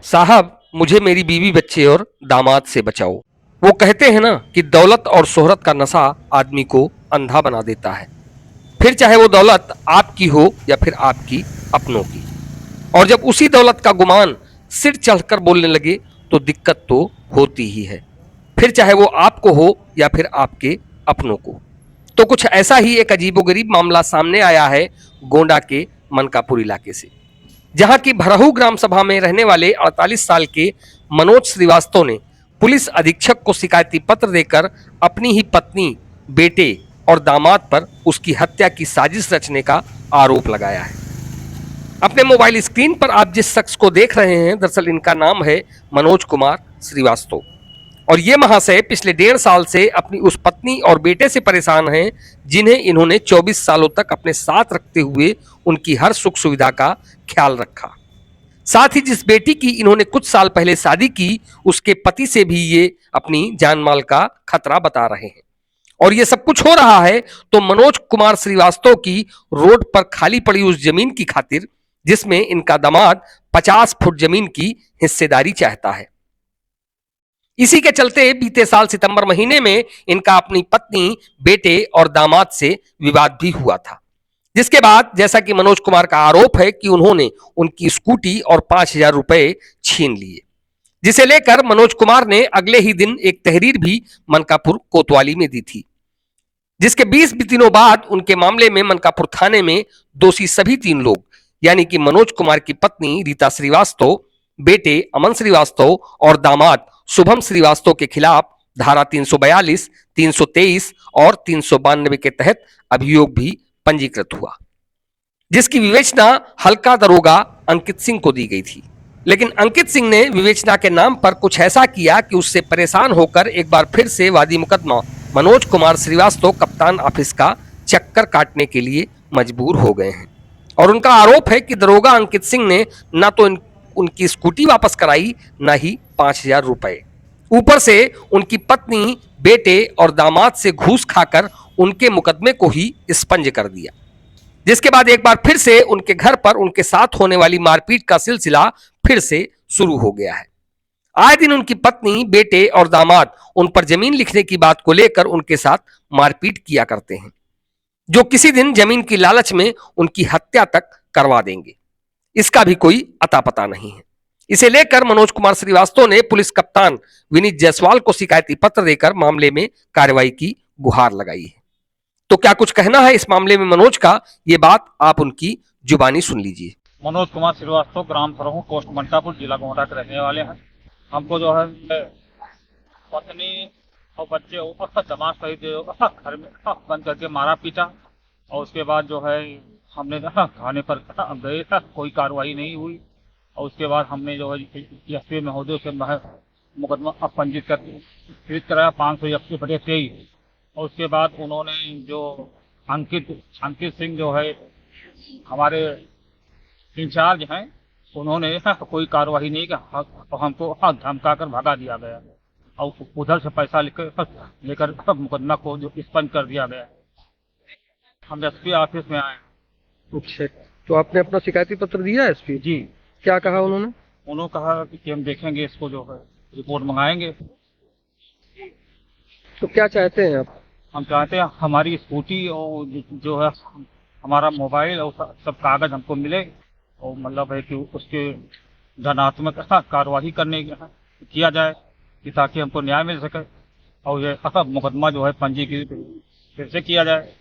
साहब, मुझे मेरी बीवी बच्चे और दामाद से बचाओ। वो कहते हैं ना कि दौलत और शोहरत का नशा आदमी को अंधा बना देता है, फिर चाहे वो दौलत आपकी हो या फिर आपकी अपनों की। और जब उसी दौलत का गुमान सिर चढ़कर बोलने लगे तो दिक्कत तो होती ही है, फिर चाहे वो आपको हो या फिर आपके अपनों को। तो कुछ ऐसा ही एक अजीबोगरीब मामला सामने आया है गोंडा के मनकापुर इलाके से, जहां की भरहू ग्राम सभा में रहने वाले 48 साल के मनोज श्रीवास्तव ने पुलिस अधीक्षक को शिकायती पत्र देकर अपनी ही पत्नी, बेटे और दामाद पर उसकी हत्या की साजिश रचने का आरोप लगाया है। अपने मोबाइल स्क्रीन पर आप जिस शख्स को देख रहे हैं, दरअसल इनका नाम है मनोज कुमार श्रीवास्तव। और ये महाशय पिछले 1.5 साल से अपनी उस पत्नी और बेटे से परेशान हैं, जिन्हें इन्होंने 24 सालों तक अपने साथ रखते हुए उनकी हर सुख सुविधा का ख्याल रखा। साथ ही जिस बेटी की इन्होंने कुछ साल पहले शादी की, उसके पति से भी ये अपनी जान माल का खतरा बता रहे हैं। और ये सब कुछ हो रहा है तो मनोज कुमार श्रीवास्तव की रोड पर खाली पड़ी उस जमीन की खातिर, जिसमें इनका दामाद 50 फुट जमीन की हिस्सेदारी चाहता है। इसी के चलते बीते साल सितंबर महीने में इनका अपनी पत्नी, बेटे और दामाद से विवाद भी हुआ था, जिसके बाद जैसा कि मनोज कुमार का आरोप है कि उन्होंने उनकी स्कूटी और 5,000 रुपए छीन लिए, जिसे लेकर मनोज कुमार ने अगले ही दिन एक तहरीर भी मनकापुर कोतवाली में दी थी, जिसके 20 दिनों बाद उनके मामले में मनकापुर थाने में दोषी सभी 3 लोग, यानी कि मनोज कुमार की पत्नी रीता श्रीवास्तव, बेटे अमन श्रीवास्तव और दामाद शुभम श्रीवास्तव के खिलाफ धारा 342, 323 और 392 के तहत अभियोग भी पंजीकृत हुआ, जिसकी विवेचना हल्का दरोगा अंकित सिंह को दी गई थी। लेकिन अंकित सिंह ने विवेचना के नाम पर कुछ ऐसा किया कि उससे परेशान होकर एक बार फिर से वादी मुकदमा मनोज कुमार श्रीवास्तव कप्तान ऑफिस का चक्कर काटने के लिए मजबूर हो गए हैं। और उनका आरोप है कि दरोगा अंकित सिंह ने ना तो उनकी स्कूटी वापस कराई, ना ही 5,000 रुपए, ऊपर से उनकी पत्नी, बेटे और दामाद से घूस खाकर उनके मुकदमे को ही स्पंज कर दिया। जिसके बाद एक बार फिर से उनके घर पर उनके साथ होने वाली मारपीट का सिलसिला फिर से शुरू हो गया है। आए दिन उनकी पत्नी, बेटे और दामाद उन पर जमीन लिखने की बात को लेकर उनके साथ मारपीट किया करते हैं, जो किसी दिन जमीन की लालच में उनकी हत्या तक करवा देंगे। इसका भी कोई अता पता नहीं है। इसे लेकर मनोज कुमार श्रीवास्तव ने पुलिस कप्तान विनीत जायसवाल को शिकायती पत्र देकर मामले में कार्रवाई की गुहार लगाई है। तो क्या कुछ कहना है इस मामले में मनोज का, ये बात आप उनकी जुबानी सुन लीजिए। मनोज कुमार श्रीवास्तव, ग्राम फरहू, पोस्ट मनकापुर, जिला गोंडा के रहने वाले हैं। हमको जो है पत्नी और बच्चे दमाद सहित घर में बंद करके मारा पीटा, और उसके बाद जो है हमने थाने पर गए, कोई कार्रवाई नहीं हुई। और उसके बाद हमने जो है एसपी महोदय से मुकदमा पंजीकृत कराया 581/23। और उसके बाद उन्होंने जो अंकित सिंह जो है हमारे इंचार्ज हैं, उन्होंने कोई कार्रवाई नहीं की, हमको धमका कर भगा दिया गया और उधर से पैसा लेकर मुकदमा को जो स्पंज कर दिया गया। हम एसपी ऑफिस में आए। अच्छा, तो आपने अपना शिकायती पत्र दिया एसपी जी। क्या कहा उन्होंने? उन्होंने कहा कि हम देखेंगे, इसको जो है रिपोर्ट मंगाएंगे। तो क्या चाहते हैं आप? हम चाहते हैं हमारी स्कूटी और जो है हमारा मोबाइल और सब कागज हमको मिले, और मतलब है कि उसके धनात्मक कार्रवाई किया जाए कि ताकि हमको न्याय मिल सके, और ये मुकदमा जो है पंजीकृत फिर से किया जाए।